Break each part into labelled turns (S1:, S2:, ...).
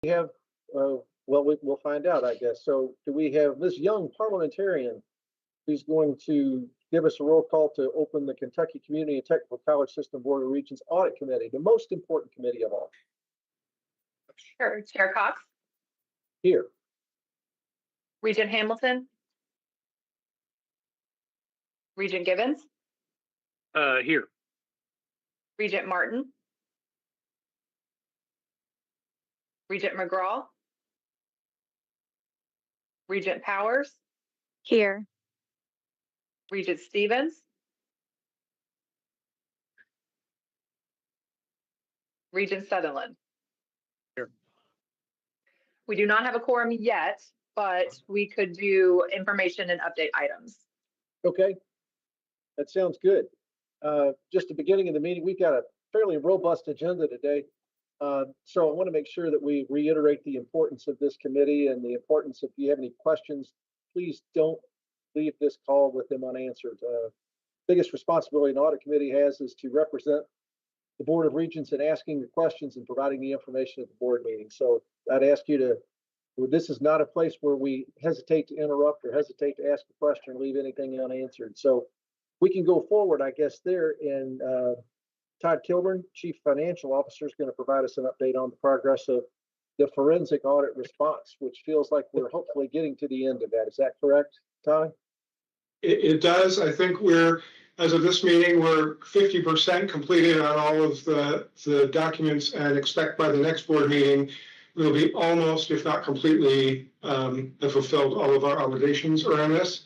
S1: We have, well, we'll find out, I guess. So do we have Ms. Young, parliamentarian, who's going to give us a roll call to open the Kentucky Community and Technical College System Board of Regents Audit Committee, the most important committee of all?
S2: Sure. Chair Cox,
S1: Here.
S2: Regent Hamilton, Regent Gibbons,
S3: Here.
S2: Regent Martin, Regent McGraw, Regent Powers,
S4: Here.
S2: Regent Stevens, Regent Sutherland.
S3: Here.
S2: We do not have a quorum yet, but we could do information and update items.
S1: Okay, that sounds good. Just the beginning of the meeting, we've got a fairly robust agenda today. So I want to make sure that we reiterate the importance of this committee and the importance, if you have any questions, please don't leave this call with them unanswered. Biggest responsibility an audit committee has is to represent the Board of Regents in asking the questions and providing the information at the board meeting. So I'd ask you to, this is not a place where we hesitate to interrupt or hesitate to ask a question or leave anything unanswered. So we can go forward, I guess, there. And Todd Kilburn, Chief Financial Officer, is going to provide us an update on the progress of the forensic audit response, which feels like we're hopefully getting to the end of that. Is that correct, Todd?
S5: It does. I think as of this meeting, we're 50% completed on all of the documents, and expect by the next board meeting, we'll be almost, if not completely, fulfilled all of our obligations around this.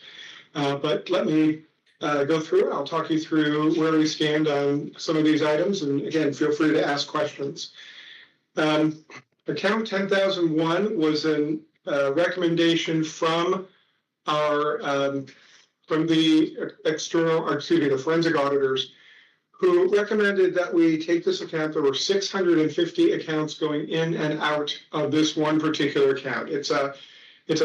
S5: But let me go through. I'll talk you through where we stand on some of these items, and again, feel free to ask questions. Account 10,001 was a recommendation from our the forensic auditors, who recommended that we take this account. There were 650 accounts going in and out of this one particular account. It's a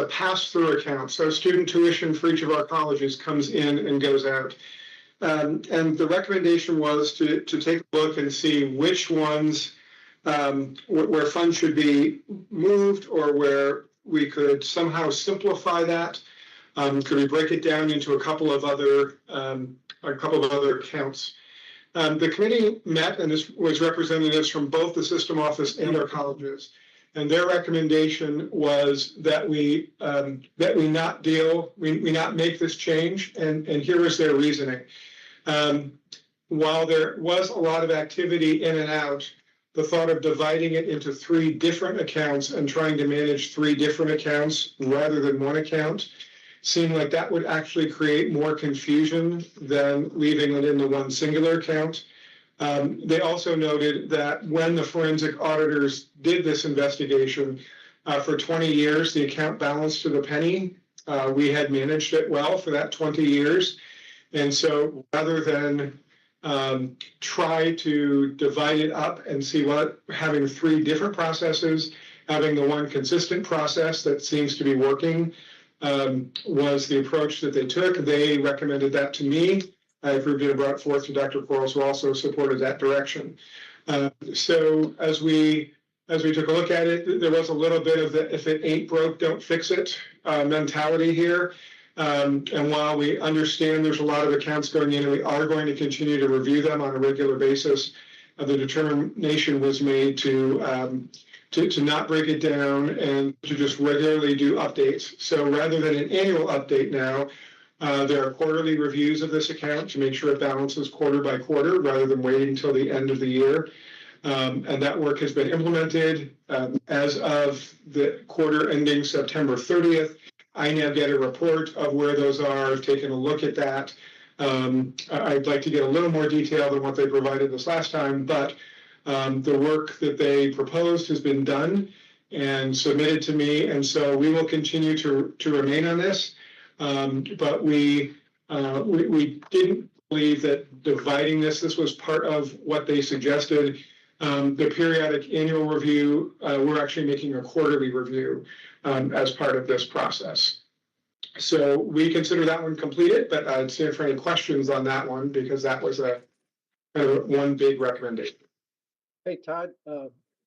S5: pass-through account, so student tuition for each of our colleges comes in and goes out. And the recommendation was to take a look and see which ones where funds should be moved, or where we could somehow simplify that. Could we break it down into a couple of other accounts? The committee met, and this was representatives from both the system office and our colleges. And their recommendation was that we not make this change, and here is their reasoning. While there was a lot of activity in and out, the thought of dividing it into 3 different accounts and trying to manage 3 different accounts rather than one account seemed like that would actually create more confusion than leaving it in the one singular account. They also noted that when the forensic auditors did this investigation, for 20 years, the account balanced to the penny. We had managed it well for that 20 years. And so rather than try to divide it up and see having 3 different processes, having the one consistent process that seems to be working was the approach that they took. They recommended that to me. I approved it and brought it forth to Dr. Quarles, who also supported that direction. So as we took a look at it, there was a little bit of the "if it ain't broke, don't fix it" mentality here. And while we understand there's a lot of accounts going in, and we are going to continue to review them on a regular basis, the determination was made to not break it down and to just regularly do updates. So rather than an annual update now, there are quarterly reviews of this account to make sure it balances quarter by quarter rather than waiting until the end of the year. And that work has been implemented. As of the quarter ending September 30th, I now get a report of where those are. I've taken a look at that. I'd like to get a little more detail than what they provided this last time, but the work that they proposed has been done and submitted to me, and so we will continue to remain on this. But we didn't believe that dividing this was part of what they suggested. The periodic annual review, we're actually making a quarterly review as part of this process. So we consider that one completed, but I'd stand for any questions on that one, because that was one big recommendation.
S1: Hey, Todd,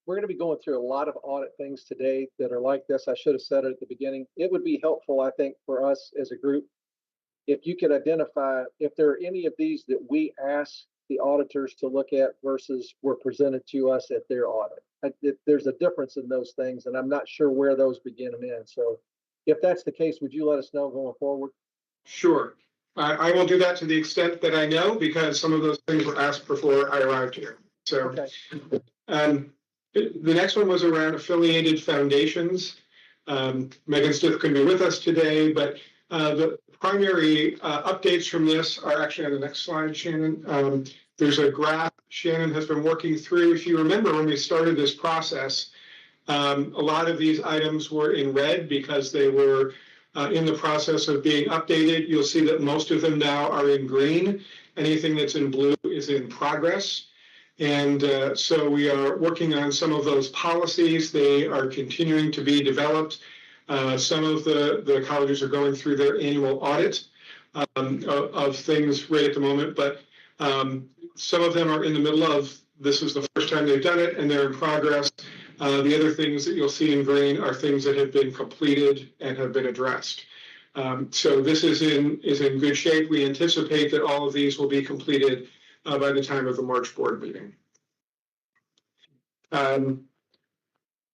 S1: we're going to be going through a lot of audit things today that are like this. I should have said it at the beginning. It would be helpful, I think, for us as a group, if you could identify if there are any of these that we ask the auditors to look at versus were presented to us at their audit. There's a difference in those things, and I'm not sure where those begin and end. So if that's the case, would you let us know going forward?
S5: Sure. I will do that to the extent that I know, because some of those things were asked before I arrived here. So,
S1: Okay.
S5: The next one was around affiliated foundations. Megan Stith couldn't be with us today, but the primary updates from this are actually on the next slide, Shannon. There's a graph Shannon has been working through. If you remember when we started this process, a lot of these items were in red because they were in the process of being updated. You'll see that most of them now are in green. Anything that's in blue is in progress. And so we are working on some of those policies. They are continuing to be developed. Some of the colleges are going through their annual audit of things right at the moment, but some of them are in the middle of, this is the first time they've done it, and they're in progress. The other things that you'll see in green are things that have been completed and have been addressed. So this is in good shape. We anticipate that all of these will be completed by the time of the March board meeting.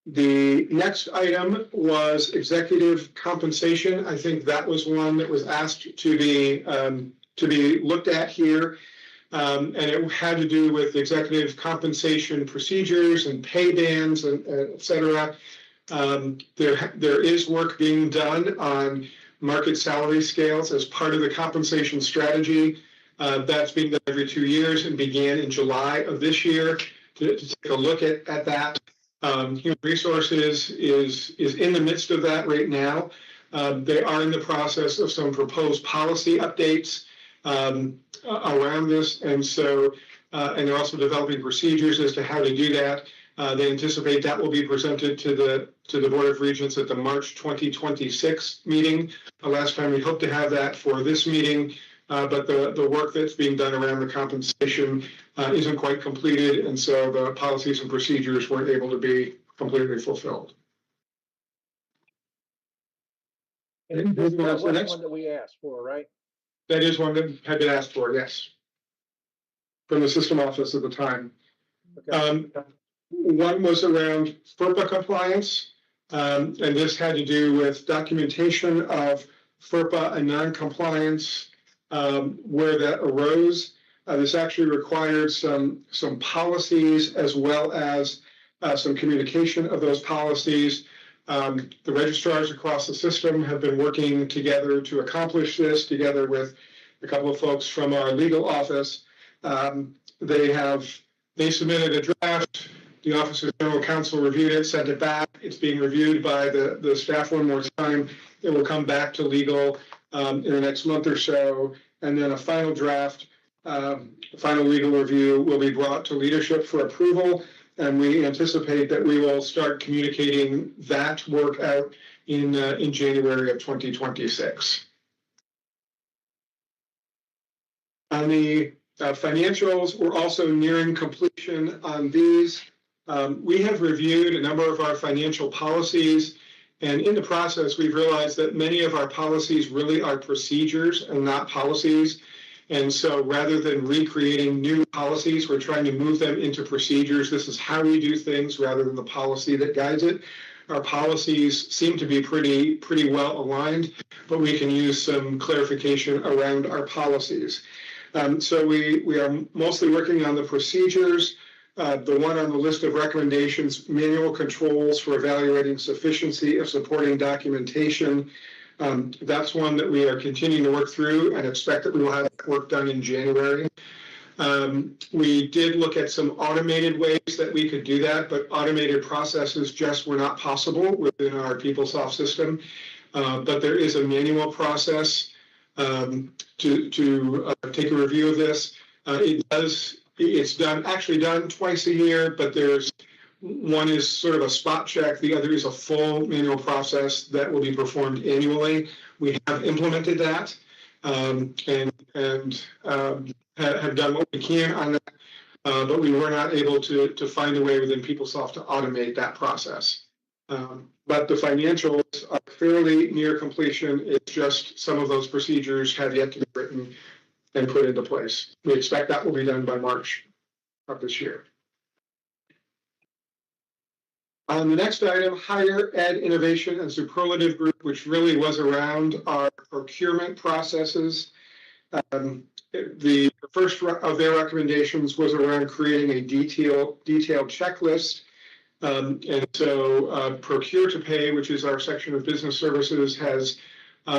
S5: The next item was executive compensation. I think that was one that was asked to be looked at here. And it had to do with executive compensation procedures and pay bands, and et cetera. There is work being done on market salary scales as part of the compensation strategy. That's being done every 2 years and began in July of this year to take a look at that. Human Resources is in the midst of that right now. They are in the process of some proposed policy updates around this, and so and they're also developing procedures as to how to do that. They anticipate that will be presented to the Board of Regents at the March 2026 meeting. Last time we hoped to have that for this meeting, but the work that's being done around the compensation isn't quite completed, and so the policies and procedures weren't able to be completely fulfilled.
S1: And this was one that we asked for, right?
S5: That is one that had been asked for, yes, from the system office at the time.
S1: Okay.
S5: One was around FERPA compliance, and this had to do with documentation of FERPA and non-compliance where that arose. This actually required some policies as well as some communication of those policies. The registrars across the system have been working together to accomplish this, together with a couple of folks from our legal office. They submitted a draft. The Office of General Counsel reviewed it, sent it back. It's being reviewed by the staff one more time. It will come back to legal in the next month or so, and then a final draft, final legal review will be brought to leadership for approval. And we anticipate that we will start communicating that work out in January of 2026. On the financials, we're also nearing completion on these. We have reviewed a number of our financial policies, and in the process, we've realized that many of our policies really are procedures and not policies. And so rather than recreating new policies, we're trying to move them into procedures. This is how we do things rather than the policy that guides it. Our policies seem to be pretty well aligned, but we can use some clarification around our policies. So we are mostly working on the procedures. The one on the list of recommendations, manual controls for evaluating sufficiency of supporting documentation. That's one that we are continuing to work through and expect that we will have work done in January. We did look at some automated ways that we could do that, but automated processes just were not possible within our PeopleSoft system. But there is a manual process to take a review of this. It's actually done twice a year, but one is sort of a spot check. The other is a full manual process that will be performed annually. We have implemented that and have done what we can on that. but we were not able to find a way within PeopleSoft to automate that process. But the financials are fairly near completion. It's just some of those procedures have yet to be written and put into place. We expect that will be done by March of this year. On the next item, Higher Ed Innovation and Superlative Group, which really was around our procurement processes. The first of their recommendations was around creating a detailed checklist. And so Procure to Pay, which is our section of business services, has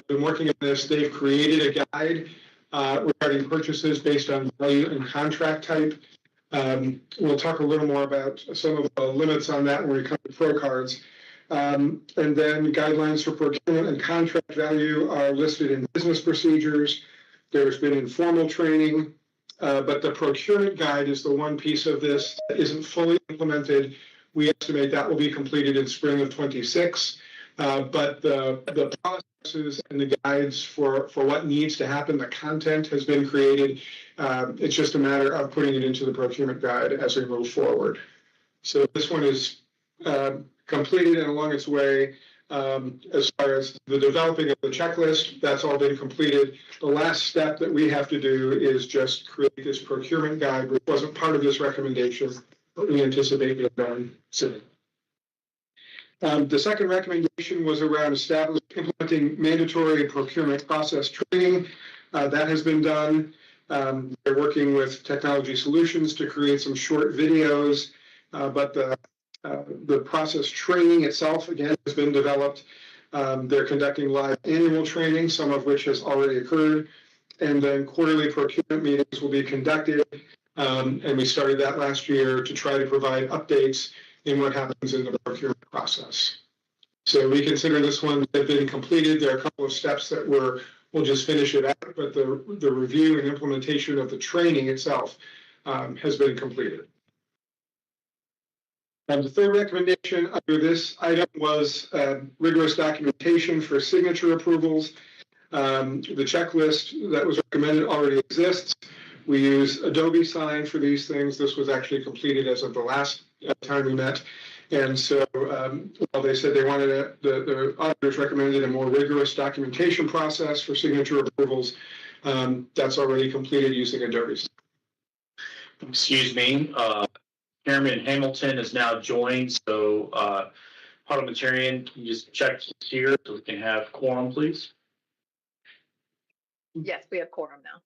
S5: been working on this. They've created a guide regarding purchases based on value and contract type. We'll talk a little more about some of the limits on that when we come to pro cards. And then guidelines for procurement and contract value are listed in business procedures. There's been informal training, but the procurement guide is the one piece of this that isn't fully implemented. We estimate that will be completed in spring of 26. But the processes and the guides for what needs to happen, the content has been created. It's just a matter of putting it into the procurement guide as we move forward. So this one is completed and along its way. As far as the developing of the checklist, that's all been completed. The last step that we have to do is just create this procurement guide, which wasn't part of this recommendation, but we anticipate being done soon. The second recommendation was around implementing mandatory procurement process training. That has been done. They're working with Technology Solutions to create some short videos, but the process training itself, again, has been developed. They're conducting live annual training, some of which has already occurred. And then quarterly procurement meetings will be conducted. And we started that last year to try to provide updates in what happens in the procurement process. So we consider this one to have been completed. There are a couple of steps that we'll just finish it out, but the review and implementation of the training itself has been completed. And the third recommendation under this item was rigorous documentation for signature approvals. The checklist that was recommended already exists. We use Adobe Sign for these things. This was actually completed as of the last time we met. And so while they said they wanted the auditors recommended a more rigorous documentation process for signature approvals, that's already completed using Adobe Sign.
S4: Excuse me, Chairman Hamilton is now joined, so parliamentarian, can you just check here so we can have quorum, please?
S2: Yes, we have quorum now.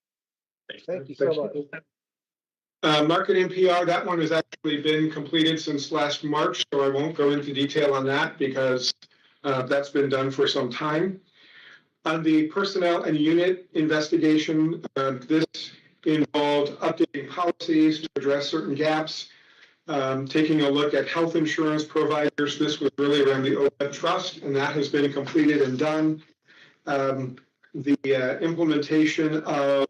S1: Thank you so much.
S5: Market NPR, that one has actually been completed since last March, so I won't go into detail on that because that's been done for some time. On the personnel and unit investigation, this involved updating policies to address certain gaps, taking a look at health insurance providers. This was really around the OPEB trust, and that has been completed and done. The implementation of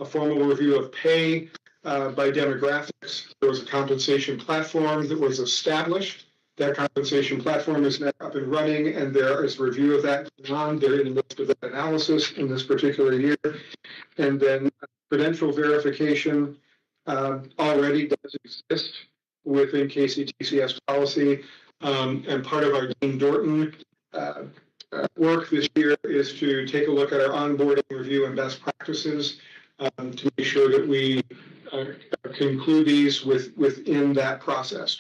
S5: a formal review of pay by demographics. There was a compensation platform that was established. That compensation platform is now up and running, and there is a review of that going on. They're in the midst of that analysis in this particular year. And then credential verification already does exist within KCTCS policy. And part of our Dean Dorton work this year is to take a look at our onboarding review and best practices to make sure that we conclude these within that process.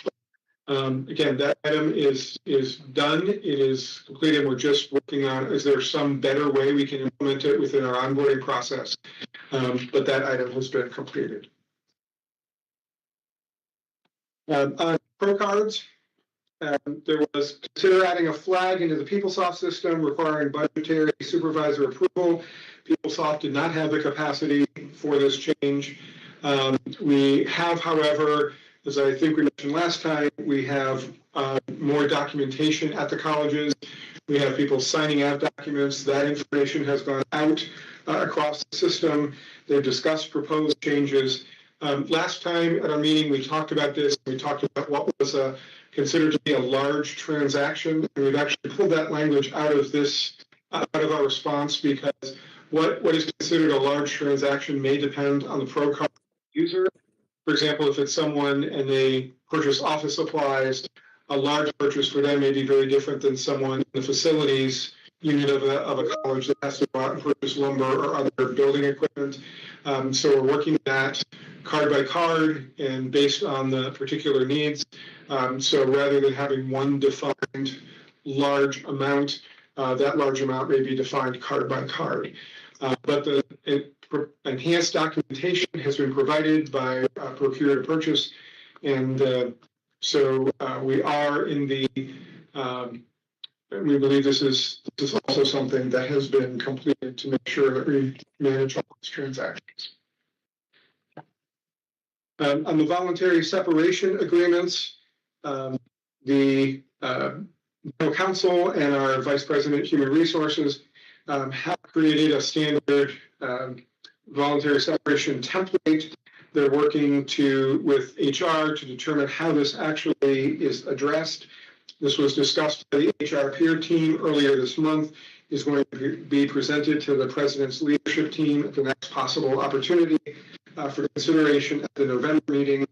S5: Again, that item is done. It is completed. We're just working on, is there some better way we can implement it within our onboarding process? But that item has been completed. On pro cards, there was consider adding a flag into the PeopleSoft system requiring budgetary supervisor approval. PeopleSoft did not have the capacity for this change. We have, however, as I think we mentioned last time, we have more documentation at the colleges. We have people signing out documents. That information has gone out across the system. They've discussed proposed changes. Last time at our meeting, we talked about this. We talked about what was considered to be a large transaction. And we've actually pulled that language out of our response because what is considered a large transaction may depend on the pro card user. For example, if it's someone and they purchase office supplies, a large purchase for them may be very different than someone in the facilities unit of a college that has to go out and purchase lumber or other building equipment. So we're working that card by card and based on the particular needs. So rather than having one defined large amount, that large amount may be defined card by card. But the enhanced documentation has been provided by Procure to Purchase. And so we are in the, we believe this is also something that has been completed to make sure that we manage all these transactions. On the voluntary separation agreements, the General Counsel and our Vice President Human Resources have created a standard voluntary separation template. They're working with HR to determine how this actually is addressed. This was discussed by the HR peer team earlier this month, is going to be presented to the President's leadership team at the next possible opportunity for consideration at the November meeting,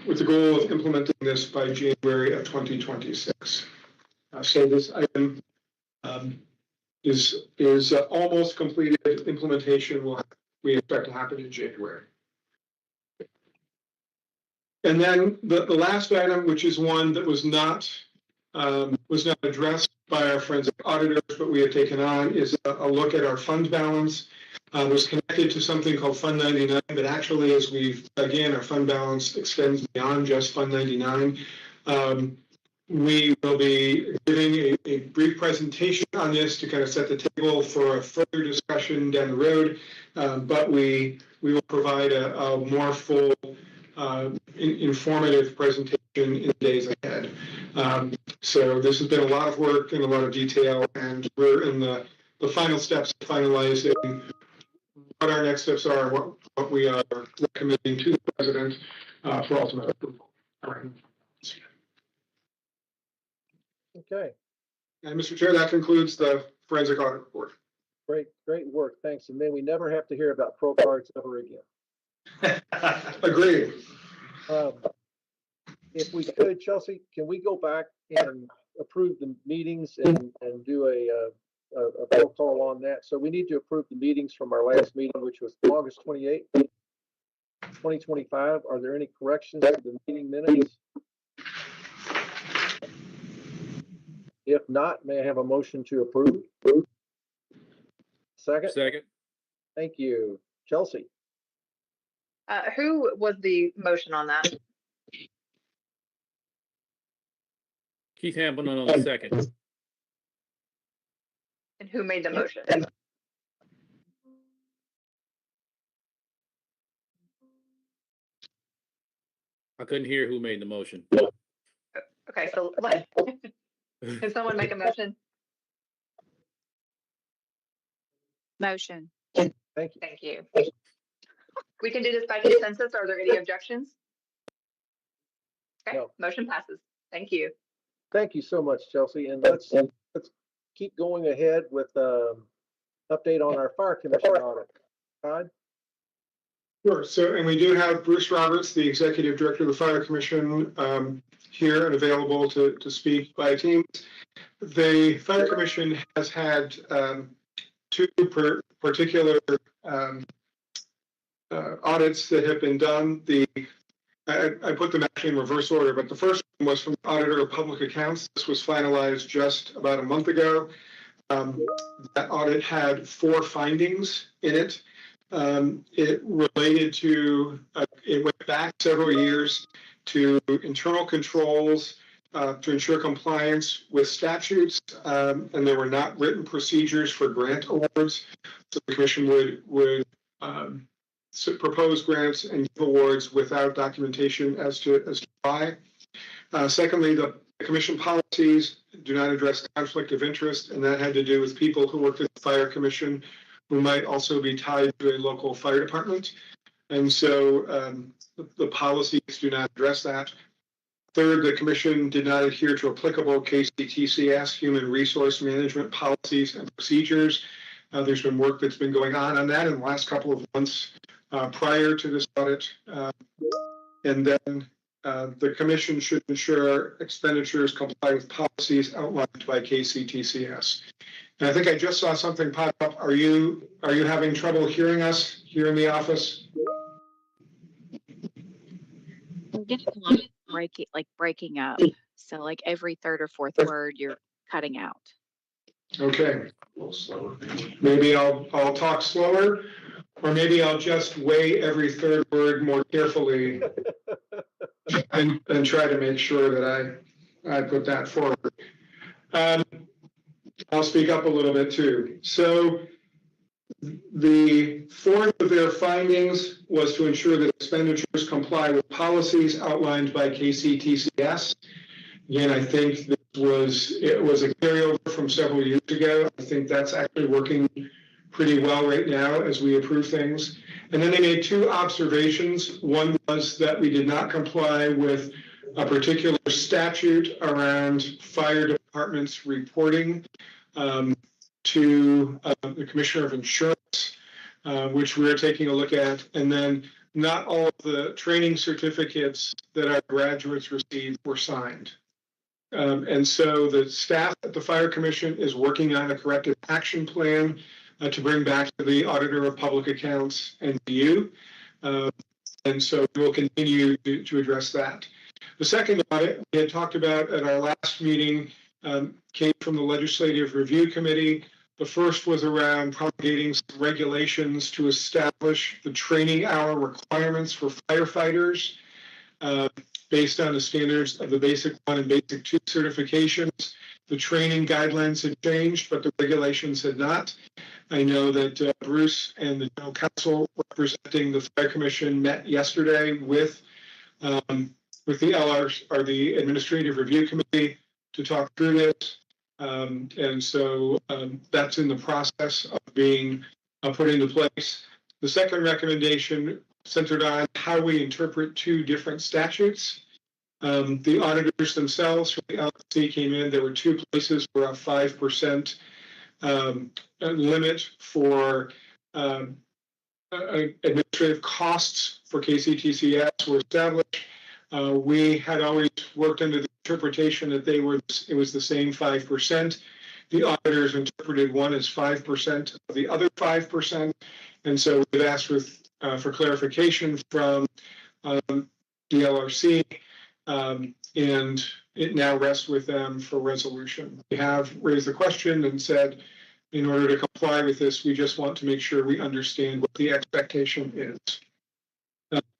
S5: with the goal of implementing this by January of 2026. So this item is almost completed. Implementation we expect to happen in January. And then the last item, which is one that was not addressed by our forensic auditors, but we have taken on, is a look at our fund balance. It was connected to something called Fund 99, but actually, as our fund balance extends beyond just Fund 99. We will be giving a brief presentation on this to kind of set the table for a further discussion down the road, but we will provide a more full, informative presentation in the days ahead. So this has been a lot of work and a lot of detail, and we're in the final steps of finalizing what our next steps are, what we are recommending to the President for ultimate approval. All right.
S1: Okay,
S5: And Mr. Chair, that concludes the forensic audit report.
S1: great work. Thanks. And may we never have to hear about pro cards ever again.
S5: Agreed.
S1: If we could, Chelsea, can we go back and approve the meetings and do a roll call on that? So we need to approve the meetings from our last meeting, which was August 28th, 2025. Are there any corrections to the meeting minutes? If not, may I have a motion to approve? Second?
S3: Second.
S1: Thank you. Chelsea?
S2: Who was the motion on that?
S3: Keith Hamilton on the second.
S2: And who made the motion?
S3: I couldn't hear who made the motion.
S2: Okay, so can someone make a motion?
S6: Motion.
S1: Thank you.
S2: Thank you. We can do this by consensus. Are there any objections? Okay,
S1: No.
S2: motion passes. Thank you.
S1: Thank you so much, Chelsea. And let's keep going ahead with update on our fire commission audit. Todd?
S5: Sure. So, and we do have Bruce Roberts, the Executive Director of the Fire Commission, here and available to speak by teams. The Fire Commission has had two particular audits that have been done. I put them actually in reverse order, but the first one was from the Auditor of Public Accounts. This was finalized just about a month ago. That audit had 4 findings in it. It related to, it went back several years to internal controls to ensure compliance with statutes, and there were not written procedures for grant awards. So the Commission would propose grants and give awards without documentation as to why. Secondly, the Commission policies do not address conflict of interest, and that had to do with people who worked at the Fire Commission who might also be tied to a local fire department. And so the policies do not address that. Third, the Commission did not adhere to applicable KCTCS human resource management policies and procedures. There's been work that's been going on that in the last couple of months prior to this audit. And then the commission should ensure expenditures comply with policies outlined by KCTCS. And I think I just saw something pop up. Are you having trouble hearing us here in the office?
S6: I'm getting a lot of breaking up. So like every third or fourth word you're cutting out.
S5: Okay,
S4: A little slower.
S5: maybe I'll talk slower, or maybe I'll just weigh every third word more carefully and try to make sure that I put that forward. I'll speak up a little bit too. So the fourth of their findings was to ensure that expenditures comply with policies outlined by KCTCS. Again, I think it was a carryover from several years ago. I think that's actually working pretty well right now as we approve things. And then they made two observations. One was that we did not comply with a particular statute around fire departments reporting to the Commissioner of Insurance, which we're taking a look at. And then not all of the training certificates that our graduates received were signed. And so the staff at the Fire Commission is working on a corrective action plan to bring back to the Auditor of Public Accounts and to you. And so we'll continue to address that. The second audit we had talked about at our last meeting came from the Legislative Review Committee. The first was around promulgating some regulations to establish the training hour requirements for firefighters based on the standards of the Basic 1 and Basic 2 certifications. The training guidelines had changed, but the regulations had not. I know that Bruce and the General Counsel representing the Fire Commission met yesterday with the LRs, or the Administrative Review Committee, to talk through this. And so that's in the process of being put into place. The second recommendation centered on how we interpret two different statutes. The auditors themselves from the LLC came in. There were two places where a 5% limit for administrative costs for KCTCS were established. We had always worked under the interpretation that it was the same 5%. The auditors interpreted one as 5% of the other 5%. And so we've asked for clarification from the LRC, and it now rests with them for resolution. We have raised the question and said, in order to comply with this, we just want to make sure we understand what the expectation is.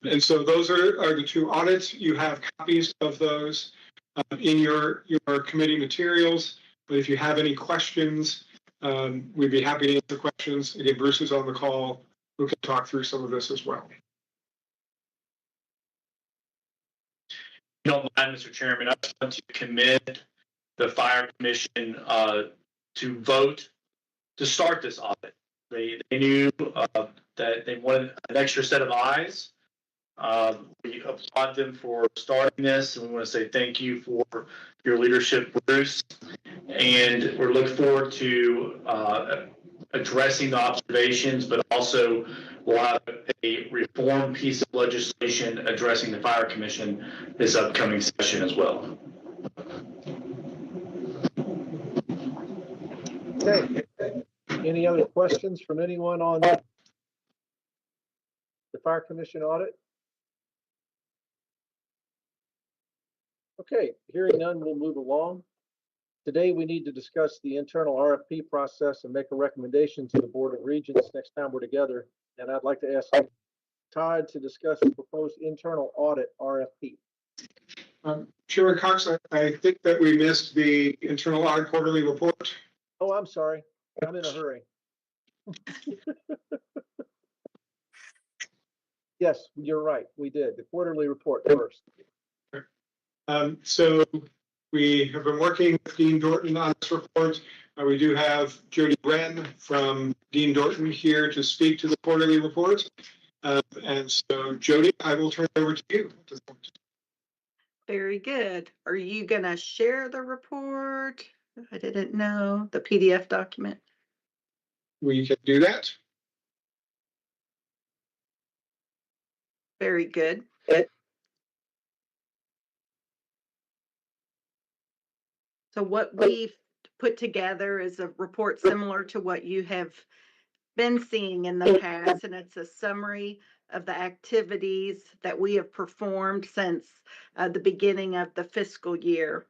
S5: And so those are the two audits. You have copies of those in your committee materials. But if you have any questions, we'd be happy to answer questions. Again, Bruce is on the call, who can talk through some of this as well.
S4: If you don't mind, Mr. Chairman, I just want to commit the Fire Commission to vote to start this audit. They knew that they wanted an extra set of eyes. We applaud them for starting this, and we want to say thank you for your leadership, Bruce. And we're looking forward to addressing the observations, but also we'll have a reform piece of legislation addressing the Fire Commission this upcoming session as well.
S1: Okay. Any other questions from anyone on the Fire Commission audit? Okay, hearing none, we'll move along. Today, we need to discuss the internal RFP process and make a recommendation to the Board of Regents next time we're together. And I'd like to ask Todd to discuss the proposed internal audit RFP.
S5: Chairman Cox, I think that we missed the internal audit quarterly report.
S1: Oh, I'm sorry. I'm in a hurry. Yes, you're right. We did. The quarterly report first.
S5: So we have been working with Dean Dorton on this report. We do have Jody Wren from Dean Dorton here to speak to the quarterly report. And so, Jody, I will turn it over to you at this point.
S7: Very good. Are you going to share the report? I didn't know the PDF document.
S5: we can do that.
S7: Very good. So what we've put together is a report similar to what you have been seeing in the past, and it's a summary of the activities that we have performed since the beginning of the fiscal year.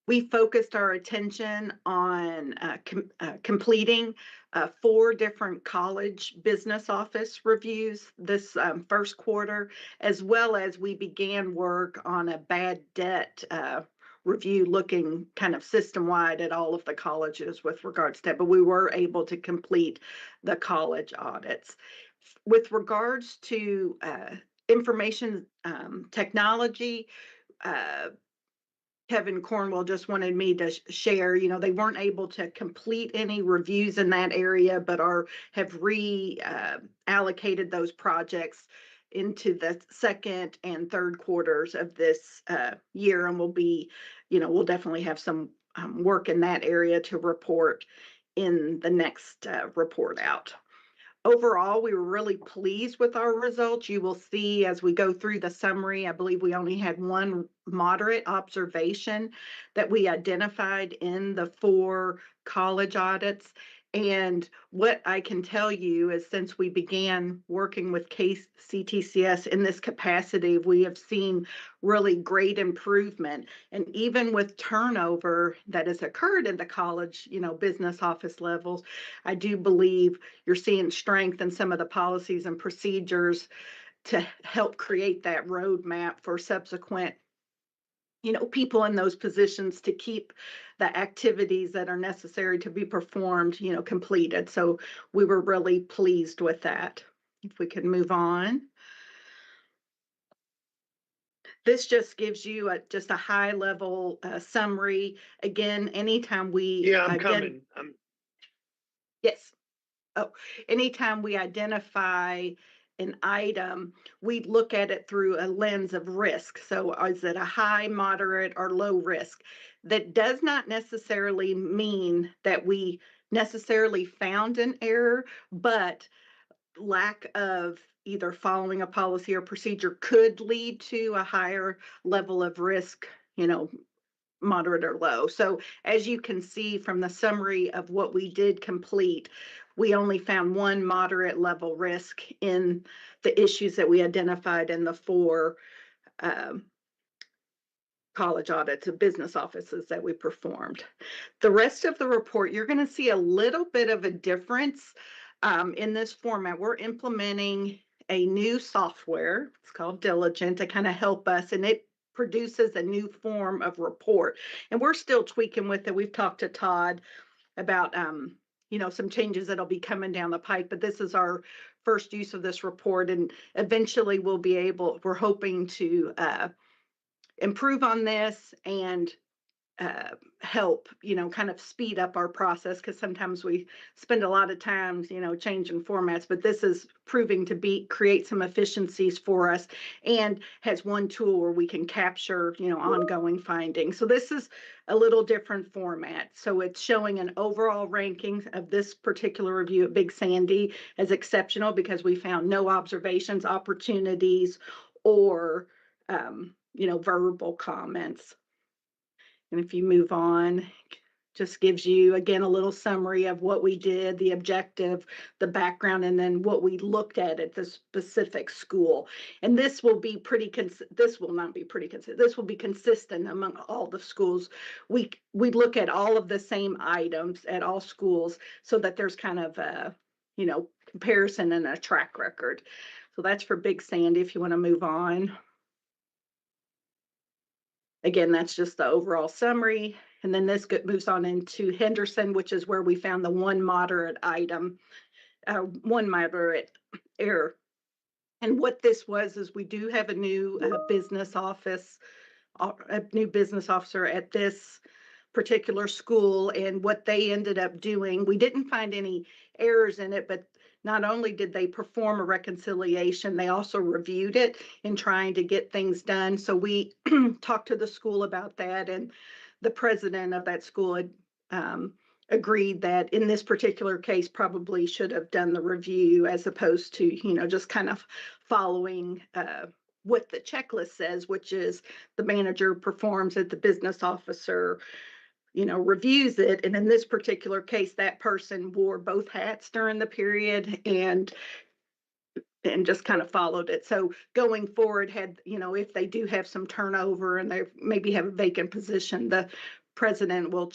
S7: We focused our attention on completing 4 different college business office reviews this first quarter, as well as we began work on a bad debt review, looking kind of system-wide at all of the colleges with regards to that, but we were able to complete the college audits. With regards to information technology, Kevin Cornwell just wanted me to share, they weren't able to complete any reviews in that area, but have reallocated those projects into the second and third quarters of this year, and we'll definitely have some work in that area to report in the next report out. Overall, we were really pleased with our results. You will see as we go through the summary, I believe we only had one moderate observation that we identified in the 4 college audits. And what I can tell you is since we began working with KCTCS in this capacity, we have seen really great improvement. And even with turnover that has occurred in the college, business office levels, I do believe you're seeing strength in some of the policies and procedures to help create that roadmap for subsequent people in those positions to keep the activities that are necessary to be performed, completed. So we were really pleased with that. If we could move on. This just gives you just a high level summary. Again, anytime we
S1: Yeah, I'm coming.
S7: Yes. Oh, anytime we identify an item, we look at it through a lens of risk. So is it a high, moderate, or low risk? That does not necessarily mean that we necessarily found an error, but lack of either following a policy or procedure could lead to a higher level of risk, moderate or low. So as you can see from the summary of what we did complete, we only found one moderate level risk in the issues that we identified in the 4 college audits of business offices that we performed. The rest of the report, you're going to see a little bit of a difference in this format. We're implementing a new software. It's called Diligent to kind of help us, and it produces a new form of report. And we're still tweaking with it. We've talked to Todd about some changes that'll be coming down the pike, but this is our first use of this report, and eventually we're hoping to improve on this and help, kind of speed up our process, because sometimes we spend a lot of time, changing formats, but this is proving to create some efficiencies for us and has one tool where we can capture, ongoing findings. So this is a little different format. So it's showing an overall ranking of this particular review at Big Sandy as exceptional because we found no observations, opportunities, or, verbal comments. And if you move on, just gives you, again, a little summary of what we did, the objective, the background, and then what we looked at the specific school. And this will be this will not be pretty consistent. This will be consistent among all the schools. We look at all of the same items at all schools so that there's kind of a, comparison and a track record. So that's for Big Sandy if you want to move on. Again, that's just the overall summary. And then this moves on into Henderson, which is where we found the one moderate error. And what this was is we do have a new business officer at this particular school. And what they ended up doing, we didn't find any errors in it, but not only did they perform a reconciliation, they also reviewed it in trying to get things done. So we talked to the school about that, and the president of that school had agreed that in this particular case, probably should have done the review as opposed to, just kind of following what the checklist says, which is the manager performs it, the business officer, reviews it. And in this particular case, that person wore both hats during the period and just kind of followed it. So going forward, if they do have some turnover and they maybe have a vacant position, the president will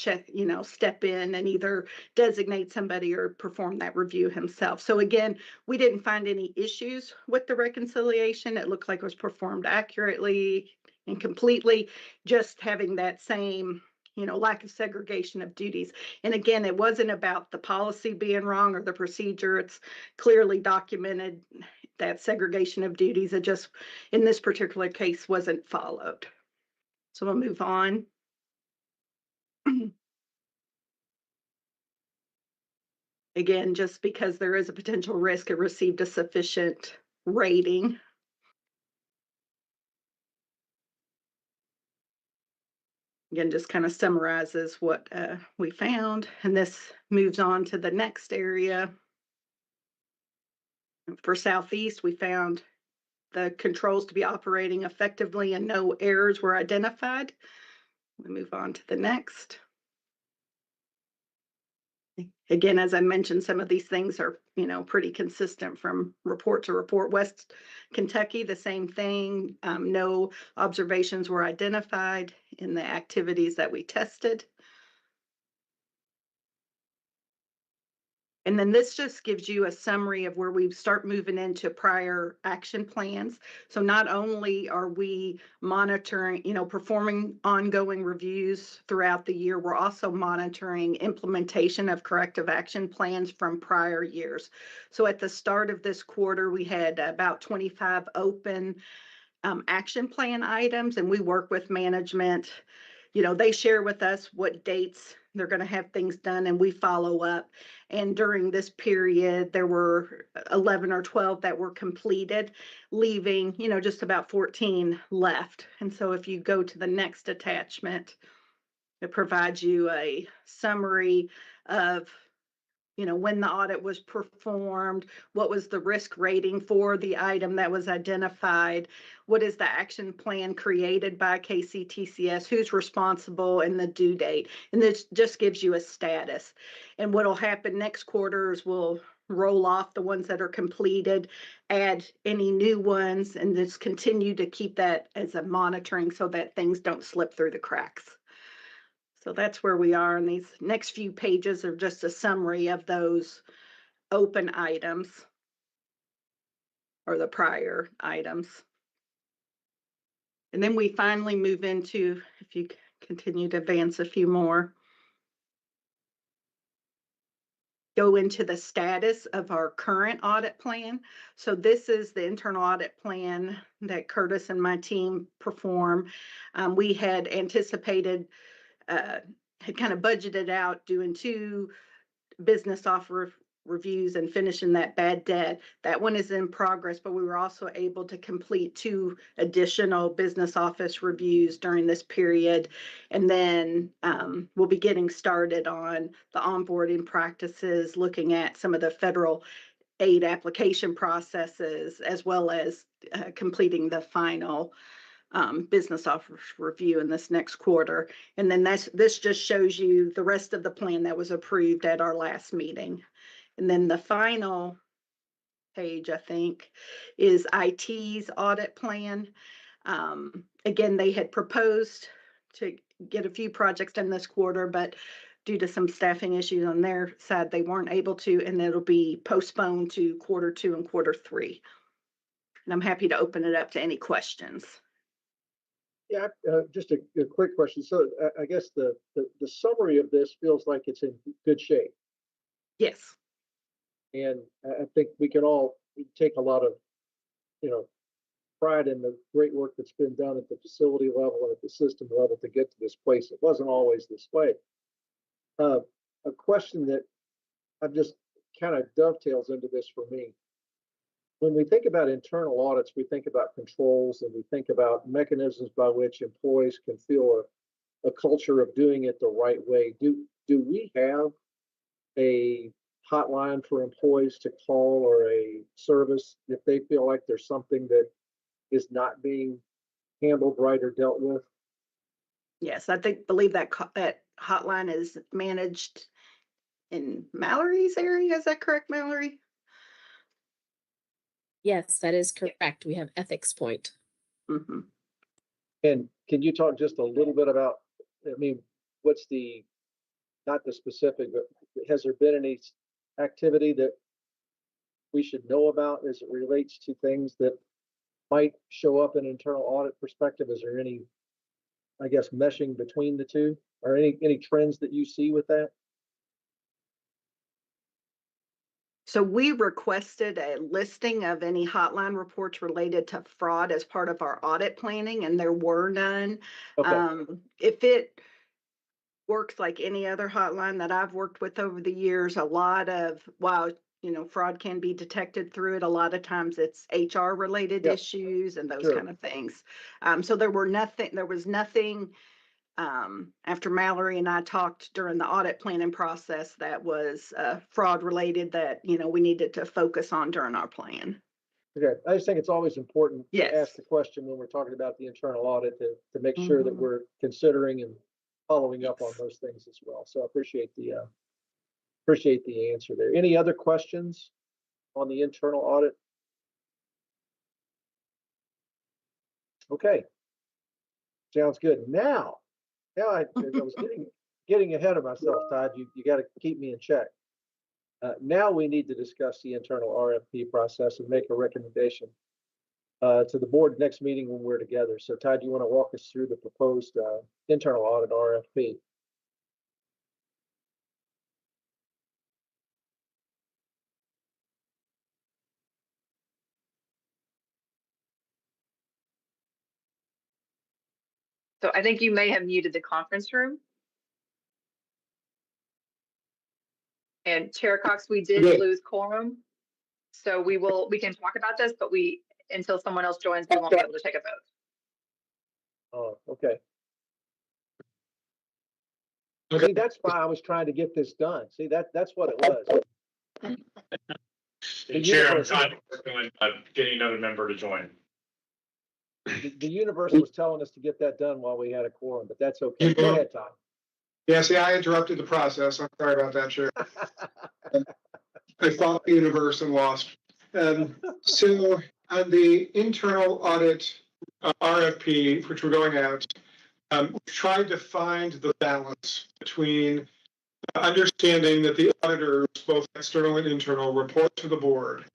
S7: step in and either designate somebody or perform that review himself. So again, we didn't find any issues with the reconciliation. It looked like it was performed accurately and completely, just having that same lack of segregation of duties. And again, it wasn't about the policy being wrong or the procedure. It's clearly documented that segregation of duties. It just, in this particular case, wasn't followed. So we'll move on. Again, just because there is a potential risk, it received a sufficient rating. Again, just kind of summarizes what we found. And this moves on to the next area. For Southeast, we found the controls to be operating effectively and no errors were identified. We move on to the next. Again, as I mentioned, some of these things are, pretty consistent from report to report. West Kentucky, the same thing. No observations were identified in the activities that we tested. And then this just gives you a summary of where we start moving into prior action plans. So not only are we monitoring, performing ongoing reviews throughout the year, we're also monitoring implementation of corrective action plans from prior years. So at the start of this quarter, we had about 25 open action plan items, and we work with management. They share with us what dates they're going to have things done, and we follow up. And during this period, there were 11 or 12 that were completed, leaving, just about 14 left. And so if you go to the next attachment, it provides you a summary of when the audit was performed, what was the risk rating for the item that was identified, what is the action plan created by KCTCS, who's responsible, and the due date. And this just gives you a status. And what will happen next quarter is we'll roll off the ones that are completed, add any new ones, and just continue to keep that as a monitoring so that things don't slip through the cracks. So that's where we are, and these next few pages are just a summary of those open items or the prior items. And then we finally move into, if you continue to advance a few more, go into the status of our current audit plan. So this is the internal audit plan that Curtis and my team perform. We had anticipated had kind of budgeted out doing 2 business offer reviews and finishing that bad debt. That one is in progress, but we were also able to complete 2 additional business office reviews during this period. And then we'll be getting started on the onboarding practices, looking at some of the federal aid application processes, as well as completing the final business offer review in this next quarter. And then this just shows you the rest of the plan that was approved at our last meeting. And then the final page, I think, is IT's audit plan. Again, they had proposed to get a few projects done this quarter, but due to some staffing issues on their side, they weren't able to, and it'll be postponed to quarter 2 and quarter 3. And I'm happy to open it up to any questions.
S1: Yeah, just a quick question. So I guess the summary of this feels like it's in good shape.
S7: Yes.
S1: And I think we can all take a lot of, pride in the great work that's been done at the facility level and at the system level to get to this place. It wasn't always this way. A question that I've just kind of dovetails into this for me. When we think about internal audits, we think about controls and we think about mechanisms by which employees can feel a culture of doing it the right way. Do do we have a hotline for employees to call or a service if they feel like there's something that is not being handled right or dealt with?
S7: Yes, believe that hotline is managed in Mallory's area. Is that correct, Mallory?
S8: Yes, that is correct. We have Ethics Point.
S7: Mm-hmm.
S1: And can you talk just a little bit about, I mean, what's the, not the specific, but has there been any activity that we should know about as it relates to things that might show up in internal audit perspective? Is there any, I guess, meshing between the two, or any trends that you see with that?
S7: So we requested a listing of any hotline reports related to fraud as part of our audit planning, and there were none.
S1: Okay,
S7: If it works like any other hotline that I've worked with over the years, a lot of, while, fraud can be detected through it, a lot of times it's HR related
S1: Yep.
S7: issues and those
S1: Sure.
S7: kind of things. So there was nothing after Mallory and I talked during the audit planning process that was fraud related that, we needed to focus on during our plan.
S1: okay. I just think it's always important to
S7: Yes.
S1: ask the question when we're talking about the internal audit to make sure that we're considering and following up on those things as well. So I appreciate the answer there. Any other questions on the internal audit? Okay. Sounds good. Now I was getting ahead of myself, Todd. You got to keep me in check. Now we need to discuss the internal RFP process and make a recommendation to the board next meeting when we're together. So Todd, you want to walk us through the proposed internal audit RFP?
S2: So I think you may have muted the conference room. And Chair Cox, we did
S5: Good.
S2: lose quorum. So we can talk about this, but until someone else joins, we won't be able to take a vote.
S1: Oh, okay.
S5: Okay.
S1: See, that's why I was trying to get this done. See, that's what it was. The
S4: Chair, I'm
S1: universe-
S4: trying to work on getting another member to join.
S1: The universe was telling us to get that done while we had a quorum, but that's okay. Go ahead, Todd.
S5: Yeah, see, I interrupted the process. I'm sorry about that, Chair. I fought the universe and lost. So on the internal audit RFP, which we're going out, we've tried to find the balance between understanding that the auditors, both external and internal, report to the board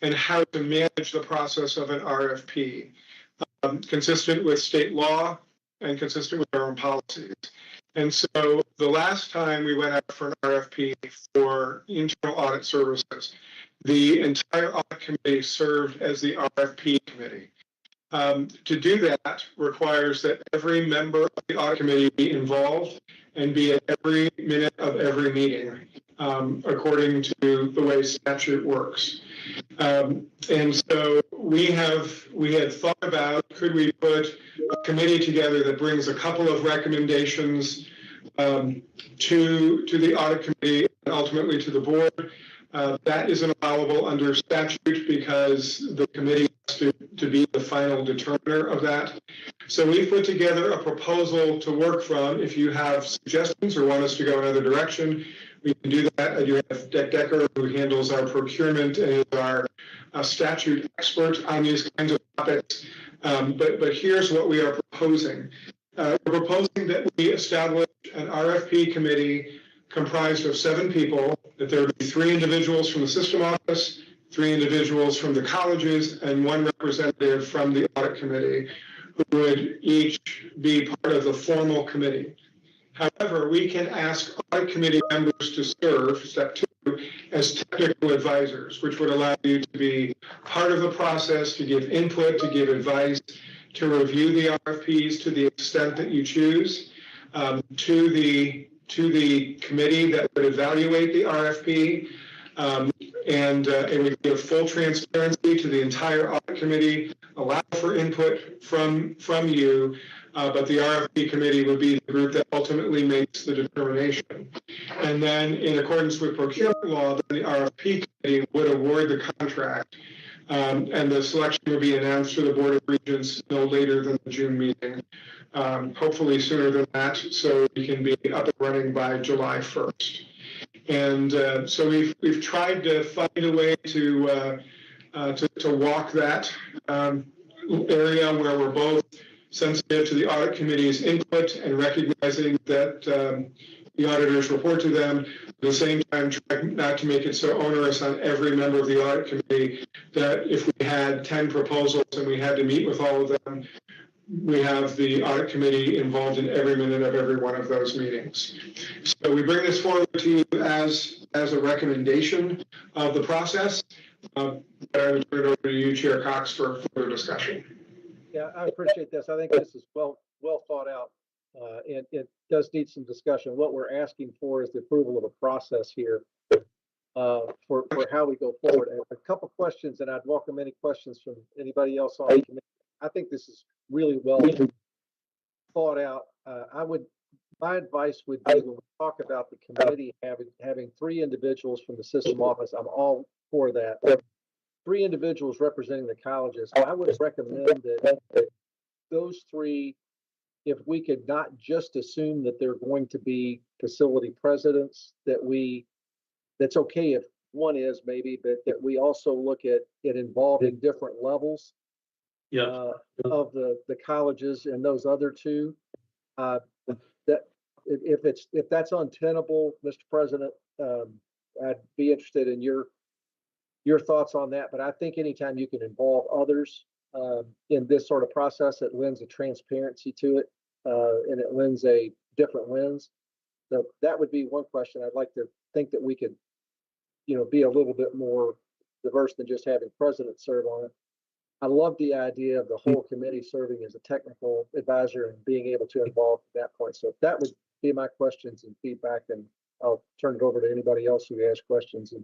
S5: and how to manage the process of an RFP, consistent with state law and consistent with our own policies. And so the last time we went out for an RFP for internal audit services, the entire audit committee served as the RFP committee. To do that requires that every member of the audit committee be involved and be at every minute of every meeting, according to the way statute works. And so we had thought about, could we put a committee together that brings a couple of recommendations to the audit committee and ultimately to the board. That isn't allowable under statute because the committee has to be the final determiner of that. So we put together a proposal to work from. If you have suggestions or want us to go another direction, we can do that. I do have Dick Decker, who handles our procurement and is our statute expert on these kinds of topics. But here's what we are proposing. We're proposing that we establish an RFP committee comprised of 7 people, that there would be 3 individuals from the system office, 3 individuals from the colleges, and 1 representative from the audit committee, who would each be part of the formal committee. However, we can ask audit committee members to serve, step 2, as technical advisors, which would allow you to be part of the process, to give input, to give advice, to review the RFPs to the extent that you choose, to the committee that would evaluate the RFP, and it would give full transparency to the entire audit committee, allow for input from you, but the RFP committee would be the group that ultimately makes the determination. And then in accordance with procurement law, then the RFP committee would award the contract. And the selection will be announced to the Board of Regents no later than the June meeting, hopefully sooner than that, so we can be up and running by July 1st. And so we've tried to find a way to walk that area where we're both sensitive to the audit committee's input and recognizing that the auditors report to them. At the same time, try not to make it so onerous on every member of the audit committee that if we had 10 proposals and we had to meet with all of them, we have the audit committee involved in every minute of every one of those meetings. So we bring this forward to you as a recommendation of the process. But I would turn it over to you, Chair Cox, for further discussion.
S1: Yeah, I appreciate this. I think this is well thought out. And it does need some discussion. What we're asking for is the approval of a process here for how we go forward. And a couple questions, and I'd welcome any questions from anybody else on the committee. I think this is really well thought out. My advice would be when we talk about the committee having 3 individuals from the system office, I'm all for that. 3 individuals representing the colleges. I would recommend that those 3, if we could not just assume that they're going to be facility presidents, that's okay if one is maybe, but that we also look at it involving different levels of the colleges and those other 2. That if that's untenable, Mr. President, I'd be interested in your thoughts on that. But I think anytime you can involve others in this sort of process, it lends a transparency to it, and it lends a different lens. So that would be one question. I'd like to think that we could, be a little bit more diverse than just having presidents serve on it. I love the idea of the whole committee serving as a technical advisor and being able to involve at that point. So that would be my questions and feedback, and I'll turn it over to anybody else who has questions and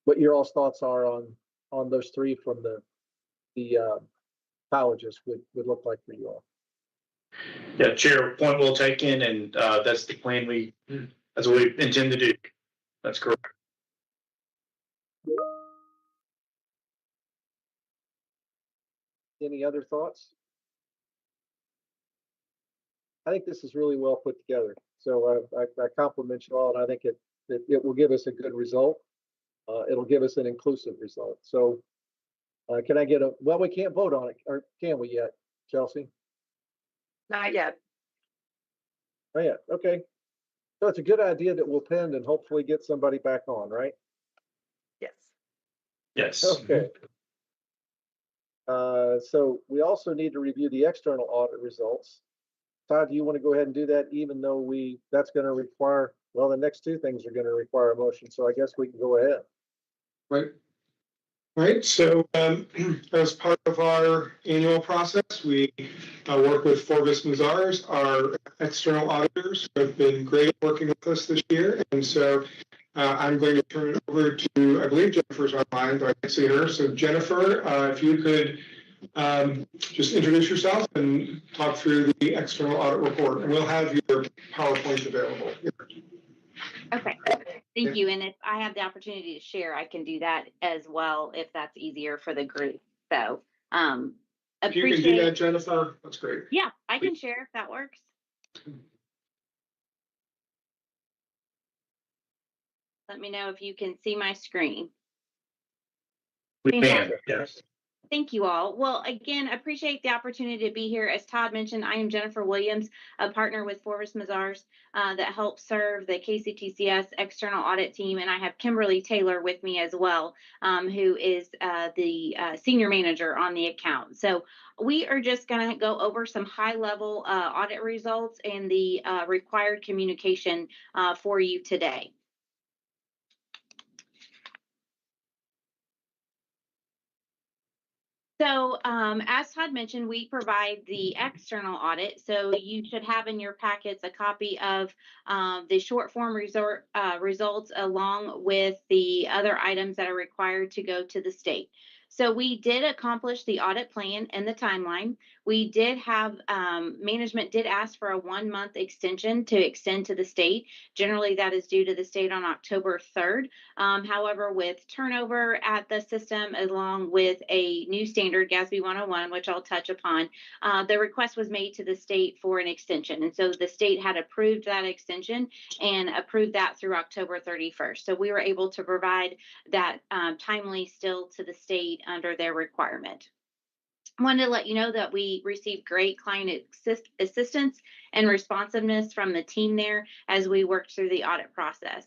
S1: what your all's thoughts are on those 3 from the colleges would look like for you all.
S4: Yeah, Chair, point well taken, and that's the plan that's what we intend to do. That's correct.
S1: Any other thoughts? I think this is really well put together. So I compliment you all, and I think it will give us a good result. It'll give us an inclusive result. So can I get well, we can't vote on it, or can we yet, Chelsea?
S2: Not yet.
S1: Oh, yeah, okay. So it's a good idea that we'll pend and hopefully get somebody back on, right?
S2: Yes.
S4: Yes.
S1: Okay. So we also need to review the external audit results. Todd, do you want to go ahead and do that, even though that's going to require, well, the next 2 things are going to require a motion, so I guess we can go ahead.
S5: Right. So as part of our annual process, we work with Forvis Mazars, our external auditors, who have been great working with us this year. And so I'm going to turn it over to, I believe Jennifer's online, but I can't see her. So Jennifer, if you could just introduce yourself and talk through the external audit report, and we'll have your PowerPoint available.
S9: Okay, thank you. And if I have the opportunity to share, I can do that as well if that's easier for the group. So
S5: If you can do that, Jennifer, that's great.
S9: Yeah, I can share if that works. Let me know if you can see my screen.
S4: We can, yes.
S9: Thank you all. Well, again, appreciate the opportunity to be here. As Todd mentioned, I am Jennifer Williams, a partner with Forvis Mazars that helps serve the KCTCS external audit team. And I have Kimberly Taylor with me as well, who is the senior manager on the account. So we are just going to go over some high-level audit results and the required communication for you today. So as Todd mentioned, we provide the external audit. So you should have in your packets a copy of the short form results along with the other items that are required to go to the state. So we did accomplish the audit plan and the timeline. We did have, management did ask for a 1-month extension to extend to the state. Generally, that is due to the state on October 3rd. However, with turnover at the system, along with a new standard, GASB 101, which I'll touch upon, the request was made to the state for an extension. And so the state had approved that extension and approved that through October 31st. So we were able to provide that timely still to the state under their requirement. I wanted to let you know that we received great client assistance and responsiveness from the team there as we worked through the audit process.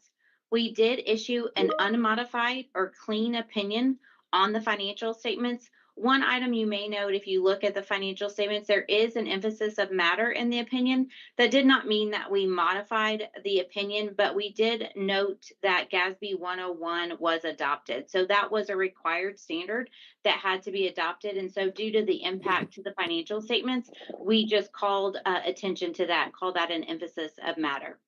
S9: We did issue an unmodified or clean opinion on the financial statements. One item you may note, if you look at the financial statements, there is an emphasis of matter in the opinion. That did not mean that we modified the opinion, but we did note that GASB 101 was adopted. So that was a required standard that had to be adopted. And so due to the impact to the financial statements, we just called attention to that, called that an emphasis of matter.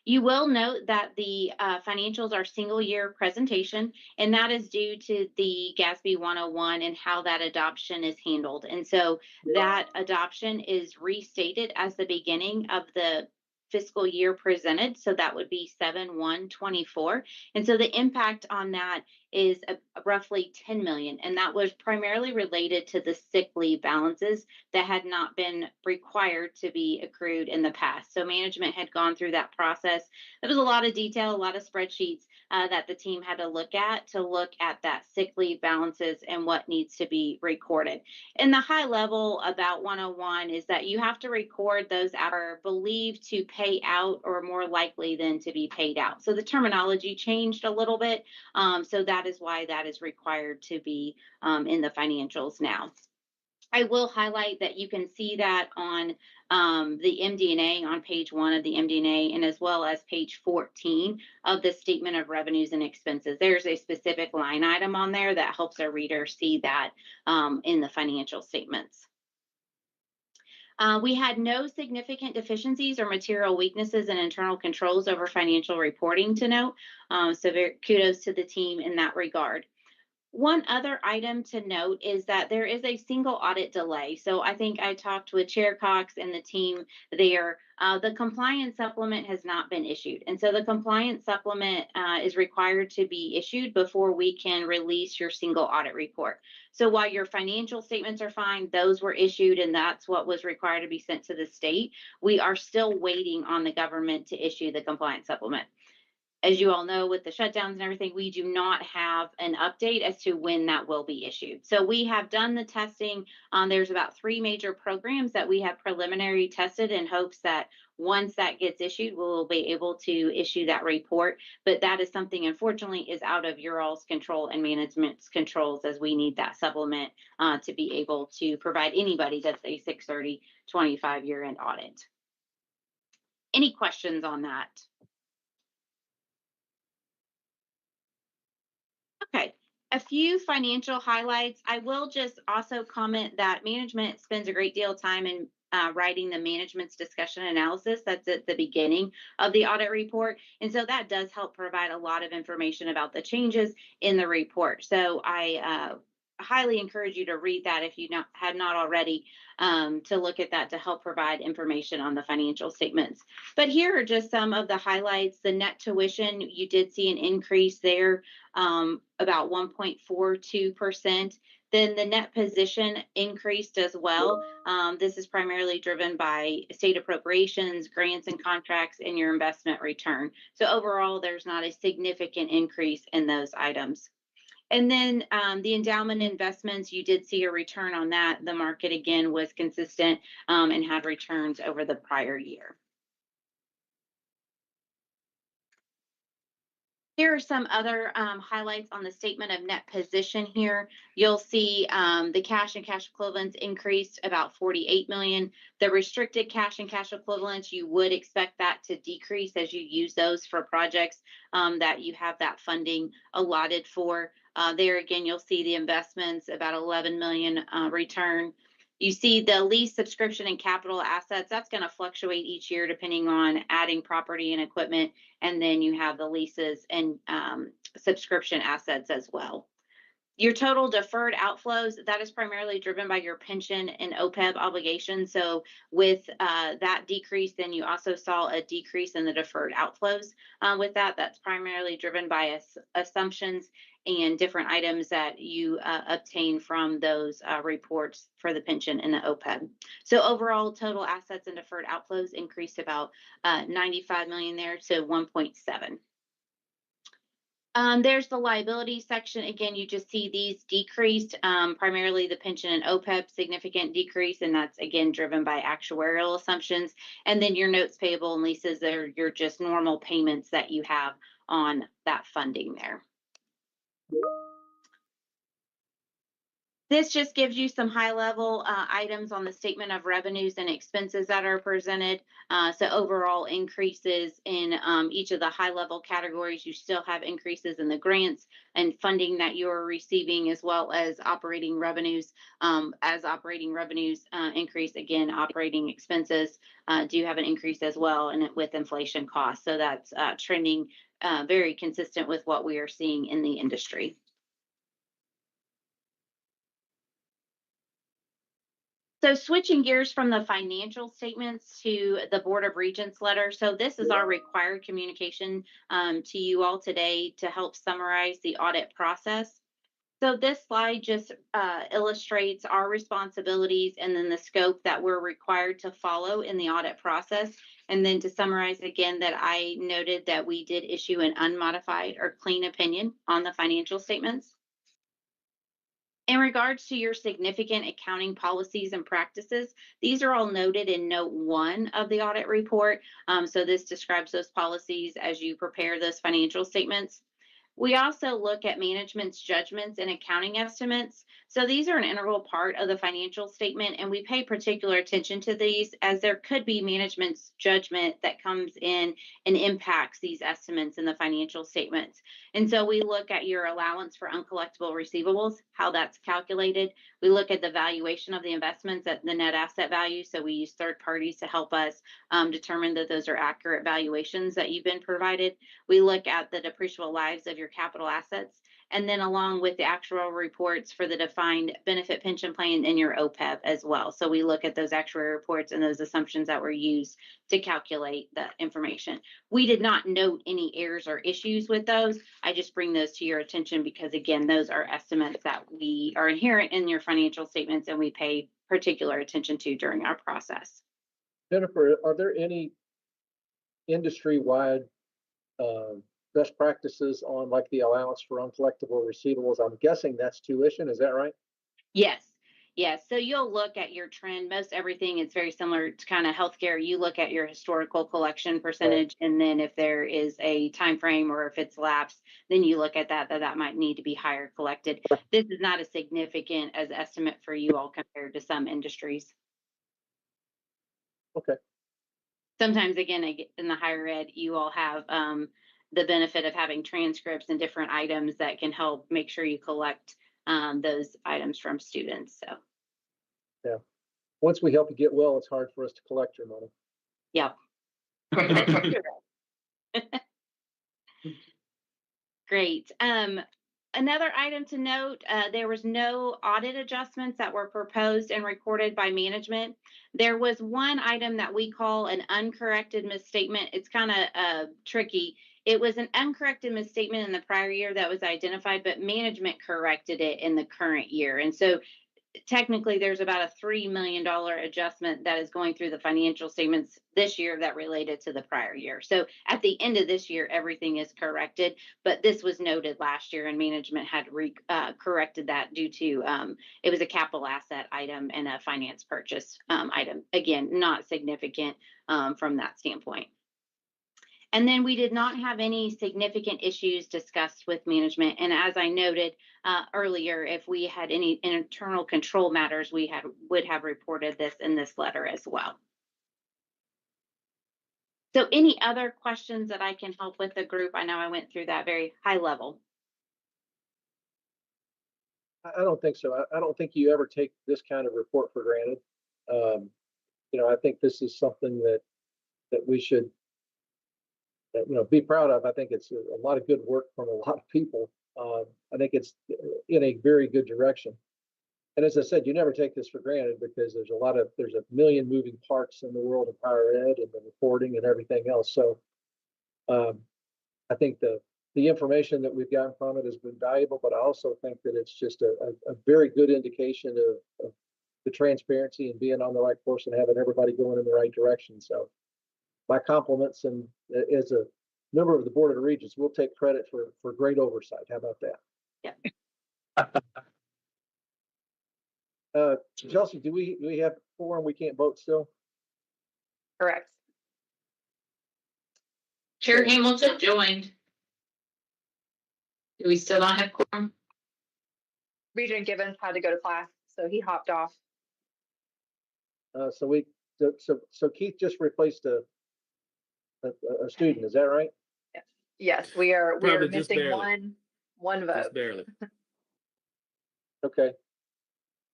S9: You will note that the financials are single year presentation, and that is due to the GASB 101 and how that adoption is handled. And so that adoption is restated as the beginning of the fiscal year presented. So that would be 7/1/24. And so the impact on that is roughly 10 million. And that was primarily related to the sick leave balances that had not been required to be accrued in the past. So management had gone through that process. There was a lot of detail, a lot of spreadsheets that the team had to look at that sick leave balances and what needs to be recorded. And the high level about 101 is that you have to record those that are believed to pay out or more likely than to be paid out. So the terminology changed a little bit. So that is why that is required to be in the financials now. I will highlight that you can see that on the MD&A on page 1 of the MD&A, and as well as page 14 of the statement of revenues and expenses. There's a specific line item on there that helps our reader see that in the financial statements. We had no significant deficiencies or material weaknesses in internal controls over financial reporting to note. So kudos to the team in that regard. One other item to note is that there is a single audit delay. So I think I talked with Chair Cox and the team there. The compliance supplement has not been issued. And so the compliance supplement is required to be issued before we can release your single audit report. So while your financial statements are fine, those were issued and that's what was required to be sent to the state. We are still waiting on the government to issue the compliance supplement. As you all know, with the shutdowns and everything, we do not have an update as to when that will be issued. So we have done the testing. There's about 3 major programs that we have preliminary tested in hopes that once that gets issued, we'll be able to issue that report. But that is something, unfortunately, is out of your all's control and management's controls, as we need that supplement to be able to provide anybody that's a 6/30/25 year-end audit. Any questions on that? Okay, a few financial highlights. I will just also comment that management spends a great deal of time in writing the management's discussion analysis. That's at the beginning of the audit report. And so that does help provide a lot of information about the changes in the report. So I highly encourage you to read that if you had not already, to look at that to help provide information on the financial statements. But here are just some of the highlights. The net tuition, you did see an increase there, about 1.42%. Then the net position increased as well. This is primarily driven by state appropriations, grants and contracts, and your investment return. So overall, there's not a significant increase in those items. And then the endowment investments, you did see a return on that. The market, again, was consistent and had returns over the prior year. Here are some other highlights on the statement of net position here. You'll see the cash and cash equivalents increased about 48 million. The restricted cash and cash equivalents, you would expect that to decrease as you use those for projects that you have that funding allotted for. There again, you'll see the investments, about 11 million return. You see the lease, subscription, and capital assets. That's going to fluctuate each year depending on adding property and equipment. And then you have the leases and subscription assets as well. Your total deferred outflows, that is primarily driven by your pension and OPEB obligations. So with that decrease, then you also saw a decrease in the deferred outflows. With that, that's primarily driven by assumptions and different items that you obtain from those reports for the pension and the OPEB. So overall, total assets and deferred outflows increased about 95 million there to 1.7. There's the liability section. Again, you just see these decreased, primarily the pension and OPEB, significant decrease, and that's again driven by actuarial assumptions. And then your notes payable and leases are your just normal payments that you have on that funding there. This just gives you some high-level items on the statement of revenues and expenses that are presented. So overall increases in each of the high-level categories. You still have increases in the grants and funding that you're receiving, as well as operating revenues. As operating revenues increase, again, operating expenses do have an increase as well, and with inflation costs. So that's trending very consistent with what we are seeing in the industry. So switching gears from the financial statements to the Board of Regents letter. So this is our required communication to you all today to help summarize the audit process. So this slide just illustrates our responsibilities and then the scope that we're required to follow in the audit process. And then to summarize again, that I noted that we did issue an unmodified or clean opinion on the financial statements. In regards to your significant accounting policies and practices, these are all noted in note 1 of the audit report. So this describes those policies as you prepare those financial statements. We also look at management's judgments and accounting estimates. So these are an integral part of the financial statement, and we pay particular attention to these as there could be management's judgment that comes in and impacts these estimates in the financial statements. And so we look at your allowance for uncollectible receivables, how that's calculated. We look at the valuation of the investments at the net asset value. So we use third parties to help us determine that those are accurate valuations that you've been provided. We look at the depreciable lives of your capital assets, and then along with the actuarial reports for the defined benefit pension plan and your OPEB as well. So we look at those actuarial reports and those assumptions that were used to calculate the information. We did not note any errors or issues with those. I just bring those to your attention because, again, those are estimates that we are inherent in your financial statements and we pay particular attention to during our process.
S1: Jennifer, are there any industry-wide best practices on like the allowance for uncollectible receivables? I'm guessing that's tuition. Is that right?
S9: Yes. Yes. So you'll look at your trend. Most everything is very similar to kind of healthcare. You look at your historical collection percentage, and then if there is a time frame or if it's lapsed, then you look at that might need to be higher collected. This is not as significant as estimate for you all compared to some industries.
S1: Okay.
S9: Sometimes, again, in the higher ed, you all have the benefit of having transcripts and different items that can help make sure you collect those items from students. So,
S1: yeah, once we help you get well, it's hard for us to collect your money.
S9: Yep. Great. Another item to note, there was no audit adjustments that were proposed and recorded by management. There was one item that we call an uncorrected misstatement. It's kind of tricky. It was an uncorrected misstatement in the prior year that was identified, but management corrected it in the current year. And so technically there's about a $3 million adjustment that is going through the financial statements this year that related to the prior year. So at the end of this year, everything is corrected, but this was noted last year and management had corrected that due to, it was a capital asset item and a finance purchase item. Again, not significant from that standpoint. And then we did not have any significant issues discussed with management. And as I noted earlier, if we had any internal control matters, we would have reported this in this letter as well. So any other questions that I can help with the group? I know I went through that very high level.
S1: I don't think so. I don't think you ever take this kind of report for granted. You know, I think this is something that we should be proud of. I think it's a lot of good work from a lot of people. I think it's in a very good direction. And as I said, you never take this for granted because there's a million moving parts in the world of higher ed and the reporting and everything else. So I think the information that we've gotten from it has been valuable, but I also think that it's just a very good indication of the transparency and being on the right course and having everybody going in the right direction. So my compliments, and as a member of the Board of the Regents, we'll take credit for great oversight. How about that? Chelsea, do we have quorum? We can't vote still?
S2: Correct.
S10: Chair Hamilton joined. Do we still not have quorum?
S2: Regent Gibbons had to go to class, so he hopped off.
S1: So Keith just replaced a student, is that right?
S2: Yes, we are
S3: Probably just
S2: missing
S3: barely.
S2: one vote.
S3: Just barely.
S1: Okay.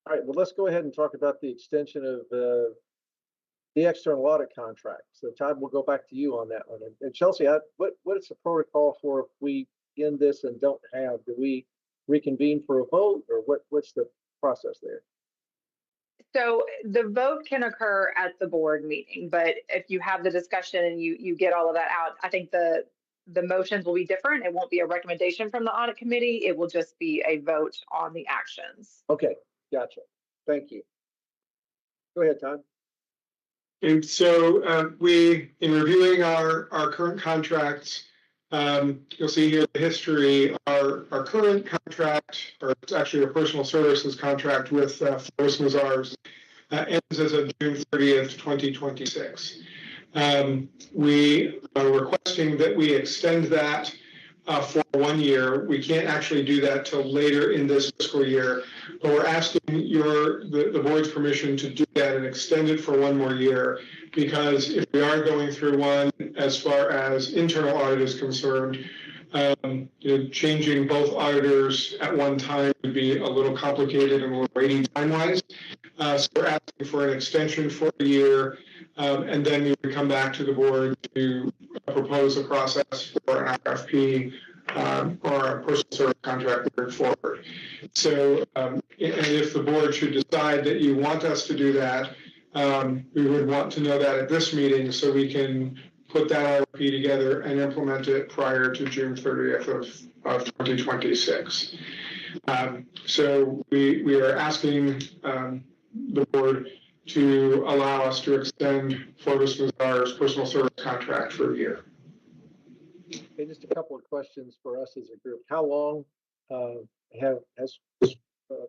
S1: All right, well, let's go ahead and talk about the extension of the external audit contract. So Todd, we'll go back to you on that one. And Chelsea, what is the protocol for if we end this and don't have, do we reconvene for a vote, or what's the process there?
S2: So the vote can occur at the board meeting, but if you have the discussion and you get all of that out, I think the motions will be different. It won't be a recommendation from the audit committee. It will just be a vote on the actions.
S1: Okay, gotcha. Thank you. Go ahead, Todd.
S5: And so in reviewing our current contracts, you'll see here the history. Our current contract, or it's actually a personal services contract with Forest Mazars, ends as of June 30th, 2026. We are requesting that we extend that for 1 year. We can't actually do that till later in this fiscal year, but we're asking the board's permission to do that and extend it for 1 more year, because if we are going through one, as far as internal audit is concerned, changing both auditors at one time would be a little complicated and a little waiting time-wise. So we're asking for an extension for 1 year, and then we would come back to the board to propose a process for an RFP or a personal service contract moving forward. So, and if the board should decide that you want us to do that, we would want to know that at this meeting so we can put that RFP together and implement it prior to June 30th of 2026. So we are asking the board to allow us to extend Fortis Mazars' personal service contract for 1 year.
S1: Okay, just a couple of questions for us as a group. How long has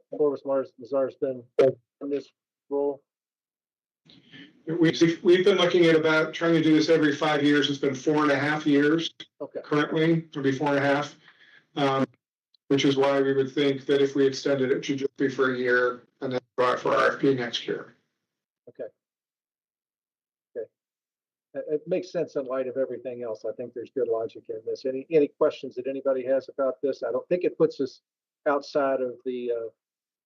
S1: Fortis Mazars been in this role?
S5: We've been looking at about trying to do this every 5 years. It's been 4.5 years.
S1: Okay.
S5: Currently. It'll be 4.5, which is why we would think that if we extended it, should just be for 1 year and then go out for RFP next year.
S1: Okay. It makes sense in light of everything else. I think there's good logic in this. Any questions that anybody has about this? I don't think it puts us outside of the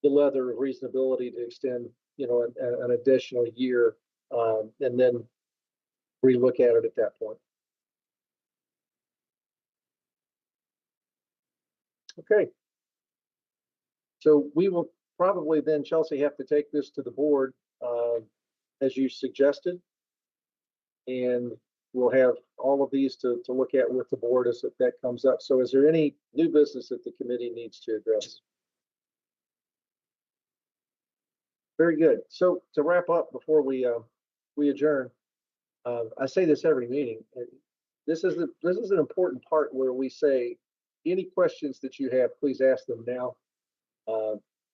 S1: leather of reasonability to extend, an additional year, and then relook at it at that point. Okay. So we will probably then, Chelsea, have to take this to the board as you suggested. And we'll have all of these to look at with the board as that comes up. So is there any new business that the committee needs to address? Very good. So to wrap up before we adjourn, I say this every meeting. This is an important part where we say any questions that you have, please ask them now.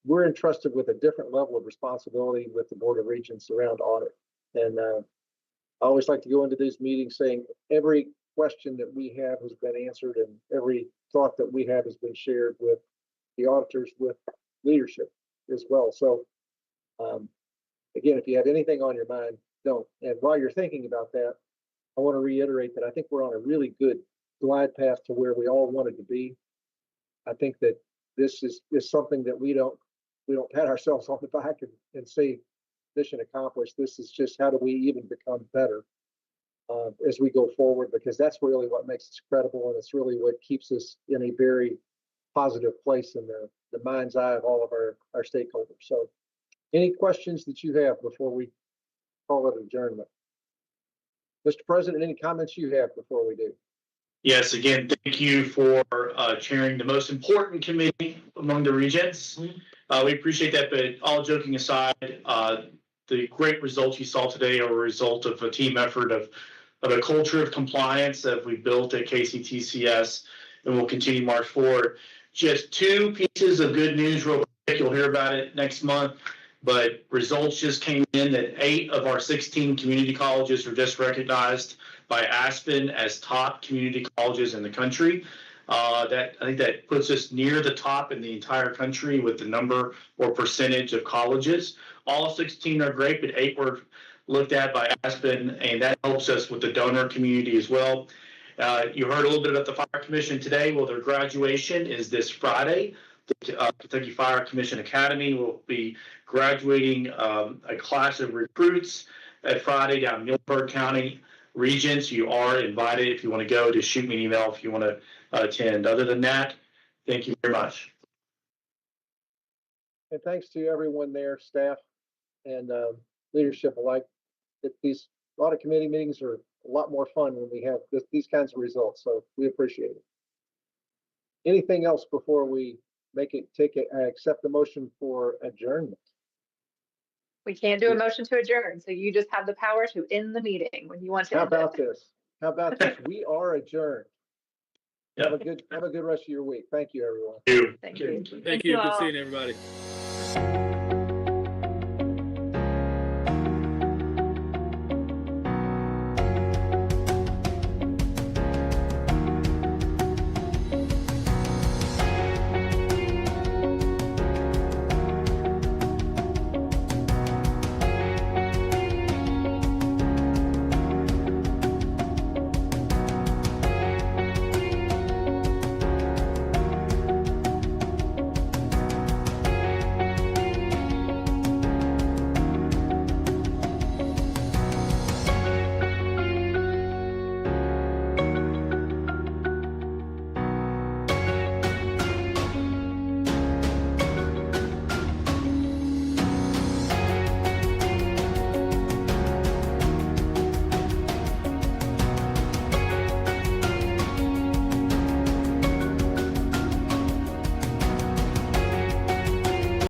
S1: We're entrusted with a different level of responsibility with the Board of Regents around audit, and I always like to go into these meetings saying every question that we have has been answered and every thought that we have has been shared with the auditors, with leadership as well. So again, if you have anything on your mind, don't. And while you're thinking about that, I want to reiterate that I think we're on a really good glide path to where we all wanted to be. I think that this is something that we don't pat ourselves on the back and say mission accomplished. This is just how do we even become better. as we go forward, because that's really what makes us credible, and it's really what keeps us in a very positive place in the mind's eye of all of our stakeholders. So any questions that you have before we call it adjournment? Mr. President, any comments you have before we do?
S4: Yes, again, thank you for chairing the most important committee among the regents. We appreciate that, but all joking aside, the great results you saw today are a result of a team effort of a culture of compliance that we built at KCTCS, and we'll continue to march forward. Just two pieces of good news real quick. You'll hear about it next month, but results just came in that 8 of our 16 community colleges were just recognized by Aspen as top community colleges in the country. I think that puts us near the top in the entire country with the number or percentage of colleges. All 16 are great, but 8 were looked at by Aspen, and that helps us with the donor community as well. You heard a little bit about the Fire Commission today. Well, their graduation is this Friday. The Kentucky Fire Commission Academy will be graduating a class of recruits at Friday down in Muhlenberg County. Regents, you are invited. If you want to go, just shoot me an email if you want to attend. Other than that, thank you very much.
S1: And thanks to everyone there, staff and leadership alike. These audit committee meetings are a lot more fun when we have these kinds of results. So we appreciate it. Anything else before we accept the motion for adjournment?
S2: We can't do a motion to adjourn, so you just have the power to end the meeting when you want to.
S1: How
S2: end it.
S1: about this? How about this? We are adjourned.
S4: Yeah.
S1: Have a good rest of your week. Thank you, everyone.
S4: Thank you.
S2: Thank you.
S3: Thank you. Good seeing everybody.